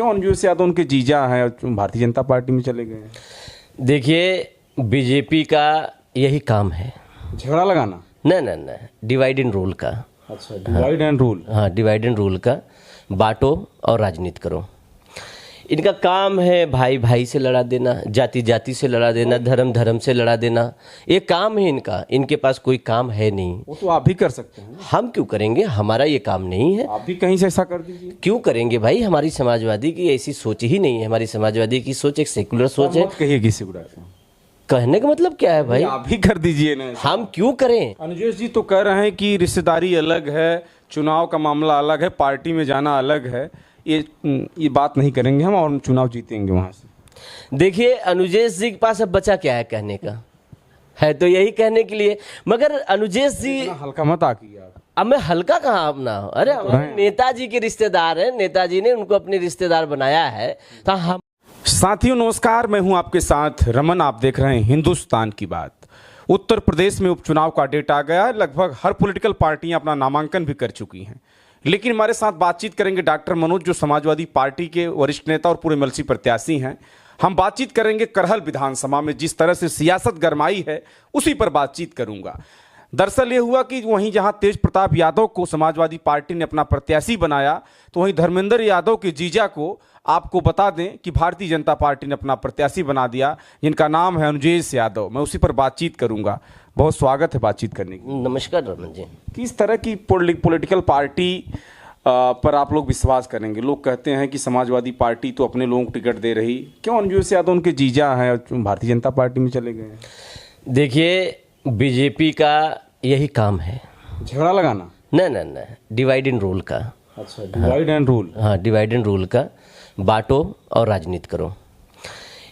क्यों अनुजेश यादव उनके जीजा हैं और भारतीय जनता पार्टी में चले गए हैं? देखिए, बीजेपी का यही काम है, झगड़ा लगाना। न डिवाइड एंड रूल का। अच्छा, डिवाइड एंड रूल। हाँ, डिवाइड एंड रूल का, बांटो और राजनीति करो। इनका काम है भाई भाई से लड़ा देना, जाति जाति से लड़ा देना, धर्म धर्म से लड़ा देना। ये काम है इनका, इनके पास कोई काम है नहीं। वो तो आप भी कर सकते हैं। हम क्यों करेंगे, हमारा ये काम नहीं है। आप भी कहीं से ऐसा कर दीजिए। क्यों करेंगे भाई, हमारी समाजवादी की ऐसी सोच ही नहीं है। हमारी समाजवादी की सोच एक सेकुलर सोच है। कहिए किसी को, कहने का मतलब क्या है भाई, आप भी कर दीजिए ना। हम क्यों करें? अनुजेश जी तो कह रहे हैं कि रिश्तेदारी अलग है, चुनाव का मामला अलग है, पार्टी में जाना अलग है। ये बात नहीं करेंगे हम और चुनाव जीतेंगे वहां से। देखिए, अनुजेश जी के पास अब बचा क्या है कहने का, है तो यही कहने के लिए। मगर अनुजेश जी हल्का मत आकी यार। अब मैं हल्का कहाँ अपना, अरे हमारे नेताजी के रिश्तेदार हैं, नेताजी ने उनको अपने रिश्तेदार बनाया है। तो हम साथियों नमस्कार, मैं हूं आपके साथ रमन। आप देख रहे हैं हिंदुस्तान की बात। उत्तर प्रदेश में उपचुनाव का डेट आ गया है। लगभग हर पॉलिटिकल पार्टियां अपना नामांकन भी कर चुकी हैं, लेकिन हमारे साथ बातचीत करेंगे डॉक्टर मनोज, जो समाजवादी पार्टी के वरिष्ठ नेता और पूरे एमएलसी प्रत्याशी हैं। हम बातचीत करेंगे करहल विधानसभा में जिस तरह से सियासत गरमाई है, उसी पर बातचीत करूंगा। दरअसल ये हुआ कि वहीं जहां तेज प्रताप यादव को समाजवादी पार्टी ने अपना प्रत्याशी बनाया, तो वहीं धर्मेंद्र यादव के जीजा को आपको बता दें कि भारतीय जनता पार्टी ने अपना प्रत्याशी बना दिया, जिनका नाम है अनुजेश यादव। मैं उसी पर बातचीत करूंगा। बहुत स्वागत है बातचीत करने की। नमस्कार रमन जी। किस तरह की पॉलिटिकल पार्टी पर आप लोग विश्वास करेंगे? लोग कहते हैं कि समाजवादी पार्टी तो अपने लोगों को टिकट दे रही, क्यों अनुजेश यादव उनके जीजा हैं और भारतीय जनता पार्टी में चले गए हैं? देखिए, बीजेपी का यही काम है, झगड़ा लगाना। न डिवाइड एंड रूल का। अच्छा, डिवाइड एंड रूल। हाँ, डिवाइड एंड रूल का, बांटो और राजनीति करो।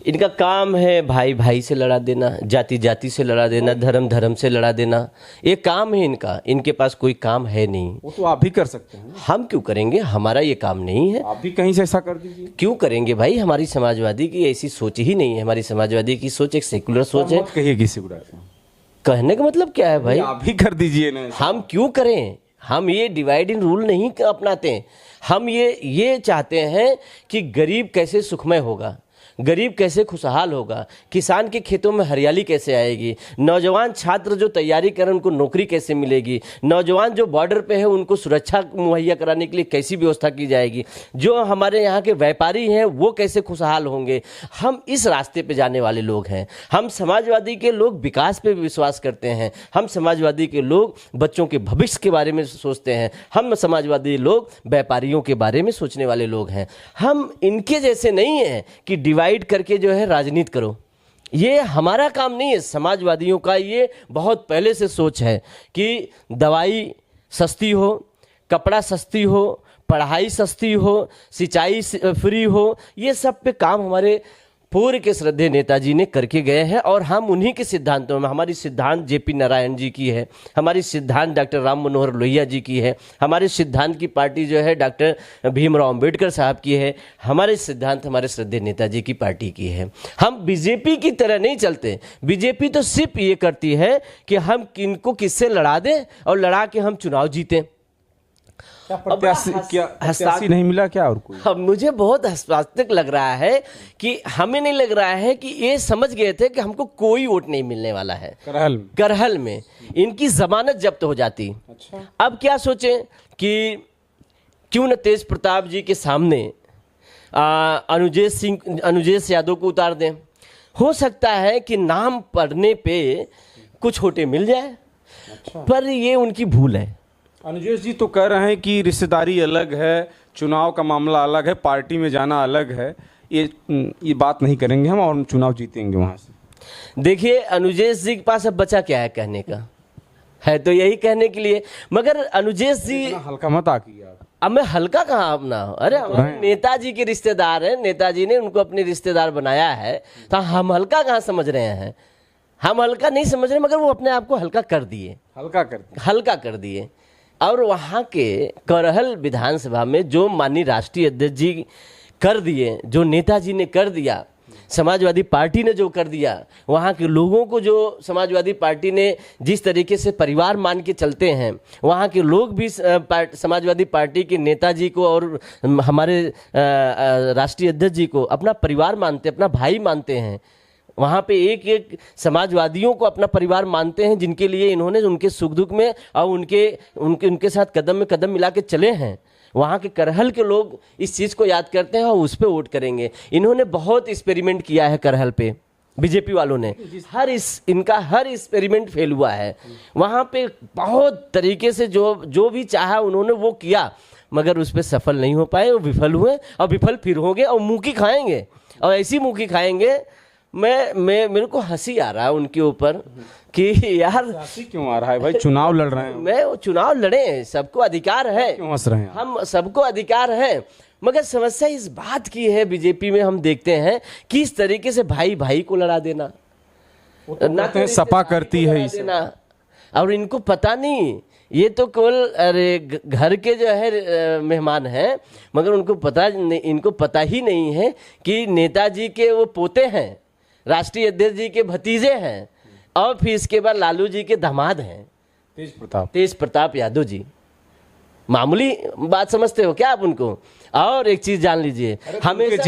इनका काम है भाई भाई से लड़ा देना, जाति जाति से लड़ा देना, धर्म धर्म से लड़ा देना। ये काम है इनका, इनके पास कोई काम है नहीं। वो तो आप भी कर सकते हैं। हम क्यों करेंगे, हमारा ये काम नहीं है। आप भी कहीं से ऐसा कर दीजिए। क्यों करेंगे भाई, हमारी समाजवादी की ऐसी सोच ही नहीं है। हमारी समाजवादी की सोच एक सेकुलर सोच है। कहिए किसी को। कहने का मतलब क्या है भाई, आप भी कर दीजिए ना। हम क्यों करें? हम ये डिवाइड एंड रूल नहीं अपनाते हैं। हम ये चाहते हैं कि गरीब कैसे सुखमय होगा, गरीब कैसे खुशहाल होगा, किसान के खेतों में हरियाली कैसे आएगी, नौजवान छात्र जो तैयारी करें उनको नौकरी कैसे मिलेगी, नौजवान जो बॉर्डर पे है उनको सुरक्षा मुहैया कराने के लिए कैसी व्यवस्था की जाएगी, जो हमारे यहाँ के व्यापारी हैं वो कैसे खुशहाल होंगे। हम इस रास्ते पे जाने वाले लोग हैं। हम समाजवादी के लोग विकास पे विश्वास करते हैं। हम समाजवादी के लोग बच्चों के भविष्य के बारे में सोचते हैं। हम समाजवादी लोग व्यापारियों के बारे में सोचने वाले लोग हैं। हम इनके जैसे नहीं हैं कि डिवाइड करके जो है राजनीति करो। ये हमारा काम नहीं है। समाजवादियों का ये बहुत पहले से सोच है कि दवाई सस्ती हो, कपड़ा सस्ती हो, पढ़ाई सस्ती हो, सिंचाई फ्री हो। ये सब पे काम हमारे पूर्व के श्रद्धेय नेताजी ने करके गए हैं और हम उन्हीं के सिद्धांतों में, हमारी सिद्धांत जेपी नारायण जी की है, हमारी सिद्धांत डॉक्टर राम मनोहर लोहिया जी की है, हमारे सिद्धांत की पार्टी जो है डॉक्टर भीमराव अंबेडकर साहब की है, हमारे सिद्धांत हमारे श्रद्धेय नेताजी की पार्टी की है। हम बीजेपी की तरह नहीं चलते। बीजेपी तो सिर्फ ये करती है कि हम किनको किससे लड़ा दें और लड़ा के हम चुनाव जीतें। प्रत्याशी नहीं मिला क्या? और कोई? मुझे बहुत हास्यास्पद लग रहा है कि हमें नहीं लग रहा है कि ये समझ गए थे कि हमको कोई वोट नहीं मिलने वाला है। करहल में इनकी जमानत जब्त हो जाती। अच्छा। अब क्या सोचें कि क्यों न तेज प्रताप जी के सामने अनुजेश यादव को उतार दें। हो सकता है कि नाम पढ़ने पे कुछ वोटें मिल जाए। अच्छा। पर ये उनकी भूल है। अनुजेश जी तो कह रहे हैं कि रिश्तेदारी अलग है, चुनाव का मामला अलग है, पार्टी में जाना अलग है। ये बात नहीं करेंगे हम और चुनाव जीतेंगे वहां से। देखिए, अनुजेश जी के पास अब बचा क्या है कहने का, है तो यही कहने के लिए। मगर अनुजेश जी हल्का मत आकी यार। अब मैं हल्का कहाँ अपना, अरे हमारे नेताजी के रिश्तेदार हैं, नेताजी ने उनको अपने रिश्तेदार बनाया है। तो हम हल्का कहाँ समझ रहे हैं? हम हल्का नहीं समझ रहे, मगर वो अपने आप को हल्का कर दिए। हल्का कर दिए। और वहाँ के करहल विधानसभा में जो माननीय राष्ट्रीय अध्यक्ष जी कर दिए, जो नेताजी ने कर दिया, समाजवादी पार्टी ने जो कर दिया, वहाँ के लोगों को जो समाजवादी पार्टी ने जिस तरीके से परिवार मान के चलते हैं, वहाँ के लोग भी समाजवादी पार्टी के नेताजी को और हमारे राष्ट्रीय अध्यक्ष जी को अपना परिवार मानते, अपना भाई मानते हैं। वहाँ पे एक एक समाजवादियों को अपना परिवार मानते हैं, जिनके लिए इन्होंने उनके सुख दुख में और उनके साथ कदम में कदम मिला के चले हैं। वहाँ के करहल के लोग इस चीज़ को याद करते हैं और उस पर वोट करेंगे। इन्होंने बहुत एक्सपेरिमेंट किया है करहल पे, बीजेपी वालों ने इनका हर एक्सपेरिमेंट फेल हुआ है। वहाँ पे बहुत तरीके से जो भी चाहा उन्होंने वो किया, मगर उस पर सफल नहीं हो पाए, वो विफल हुए और विफल फिर होंगे और मुँह की खाएंगे, और ऐसी मुँह की खाएंगे। मेरे को हंसी आ रहा है उनके ऊपर कि यार हंसी क्यों आ रहा है भाई? चुनाव लड़ रहे हैं, मैं चुनाव लड़े, सबको अधिकार है, क्यों हंस रहे हैं? हम सबको अधिकार है, मगर समस्या इस बात की है बीजेपी में, हम देखते हैं कि इस तरीके से भाई भाई को लड़ा देना, ना सपा करती है इसे, और इनको पता नहीं, ये तो केवल अरे घर के जो है मेहमान हैं, मगर इनको पता ही नहीं है कि नेताजी के वो पोते हैं, राष्ट्रीय अध्यक्ष जी के भतीजे हैं, और फिर इसके बाद लालू जी के दामाद हैं, तेज प्रताप यादव जी। मामूली बात समझते हो क्या आप उनको? और एक चीज जान लीजिए, हमेशा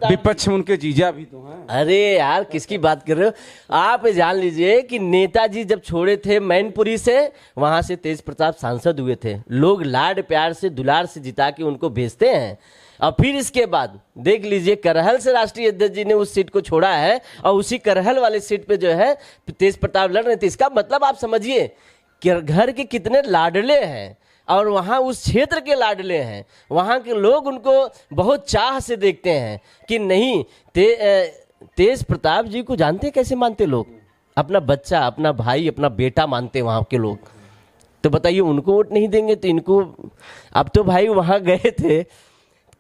विपक्ष में उनके जीजा भी तो हैं। अरे यार किसकी बात कर रहे हो आप? जान लीजिए कि नेताजी जब छोड़े थे मैनपुरी से, वहां से तेज प्रताप सांसद हुए थे। लोग लाड प्यार से दुलार से जिता के उनको भेजते हैं, और फिर इसके बाद देख लीजिए करहल से राष्ट्रीय अध्यक्ष जी ने उस सीट को छोड़ा है, और उसी करहल वाले सीट पे जो है तेज प्रताप लड़ रहे थे। इसका मतलब आप समझिए कि घर के कितने लाडले हैं, और वहाँ उस क्षेत्र के लाडले हैं, वहाँ के लोग उनको बहुत चाह से देखते हैं कि नहीं। तेज प्रताप जी को जानते हैं कैसे मानते लोग? अपना बच्चा, अपना भाई, अपना बेटा मानते वहाँ के लोग। तो बताइए उनको वोट नहीं देंगे तो इनको? अब तो भाई वहाँ गए थे,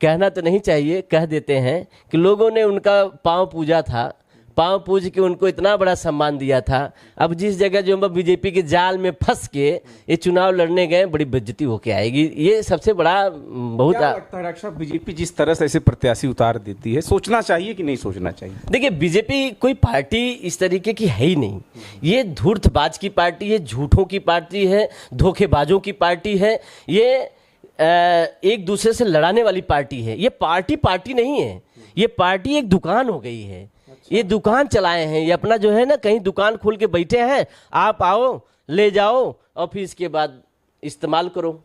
कहना तो नहीं चाहिए, कह देते हैं कि लोगों ने उनका पाँव पूजा था, पाँव पूज के उनको इतना बड़ा सम्मान दिया था। अब जिस जगह जो हम बीजेपी के जाल में फंस के ये चुनाव लड़ने गए, बड़ी बेइज्जती होके आएगी। ये सबसे बड़ा बहुत लगता है बीजेपी जिस तरह से ऐसे प्रत्याशी उतार देती है, सोचना चाहिए कि नहीं सोचना चाहिए? देखिए बीजेपी कोई पार्टी इस तरीके की है ही नहीं। ये धूर्तबाज की पार्टी है, झूठों की पार्टी है, धोखेबाजों की पार्टी है, ये एक दूसरे से लड़ाने वाली पार्टी है। ये पार्टी नहीं है, ये पार्टी एक दुकान हो गई है। ये दुकान चलाए हैं, ये अपना जो है ना कहीं दुकान खोल के बैठे हैं, आप आओ ले जाओ और फिर इसके बाद इस्तेमाल करो।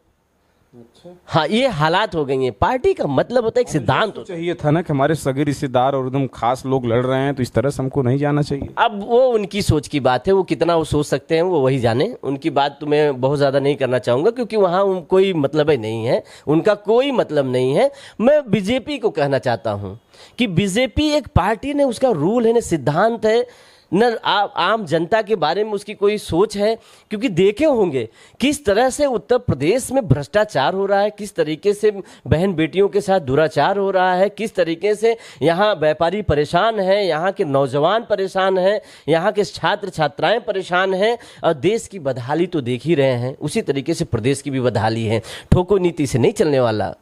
अच्छा। हाँ, ये हालात हो गई हैं। पार्टी का मतलब होता है एक सिद्धांत। चाहिए था ना कि हमारे सगे रिश्तेदार और एकदम खास लोग लड़ रहे हैं, तो इस तरह से हमको नहीं जाना चाहिए। अब वो उनकी सोच की बात है, वो कितना वो सोच सकते हैं वो वही जाने। उनकी बात तो मैं बहुत ज़्यादा नहीं करना चाहूँगा, क्योंकि वहाँ कोई मतलब ही नहीं है, उनका कोई मतलब नहीं है। मैं बीजेपी को कहना चाहता हूँ कि बीजेपी एक पार्टी ने, उसका रूल है न, सिद्धांत है न, आम जनता के बारे में उसकी कोई सोच है। क्योंकि देखे होंगे किस तरह से उत्तर प्रदेश में भ्रष्टाचार हो रहा है, किस तरीके से बहन बेटियों के साथ दुराचार हो रहा है, किस तरीके से यहाँ व्यापारी परेशान हैं, यहाँ के नौजवान परेशान हैं, यहाँ के छात्र छात्राएं परेशान हैं, और देश की बदहाली तो देख ही रहे हैं। उसी तरीके से प्रदेश की भी बदहाली है, ठोको नीति से नहीं चलने वाला।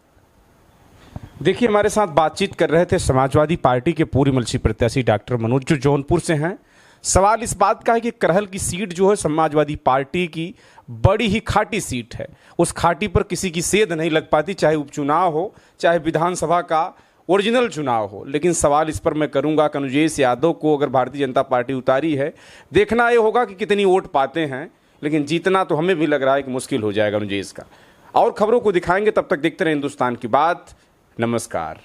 देखिए, हमारे साथ बातचीत कर रहे थे समाजवादी पार्टी के पूर्व प्रत्याशी डॉक्टर मनोज, जो जौनपुर से हैं। सवाल इस बात का है कि करहल की सीट जो है समाजवादी पार्टी की बड़ी ही खाटी सीट है। उस खाटी पर किसी की सेध नहीं लग पाती, चाहे उपचुनाव हो, चाहे विधानसभा का ओरिजिनल चुनाव हो। लेकिन सवाल इस पर मैं करूंगा कि अनुजेश यादव को अगर भारतीय जनता पार्टी उतारी है, देखना ये होगा कि कितनी वोट पाते हैं, लेकिन जीतना तो हमें भी लग रहा है कि मुश्किल हो जाएगा अनुजेश का। और खबरों को दिखाएंगे, तब तक देखते रहे हिंदुस्तान की बात। नमस्कार।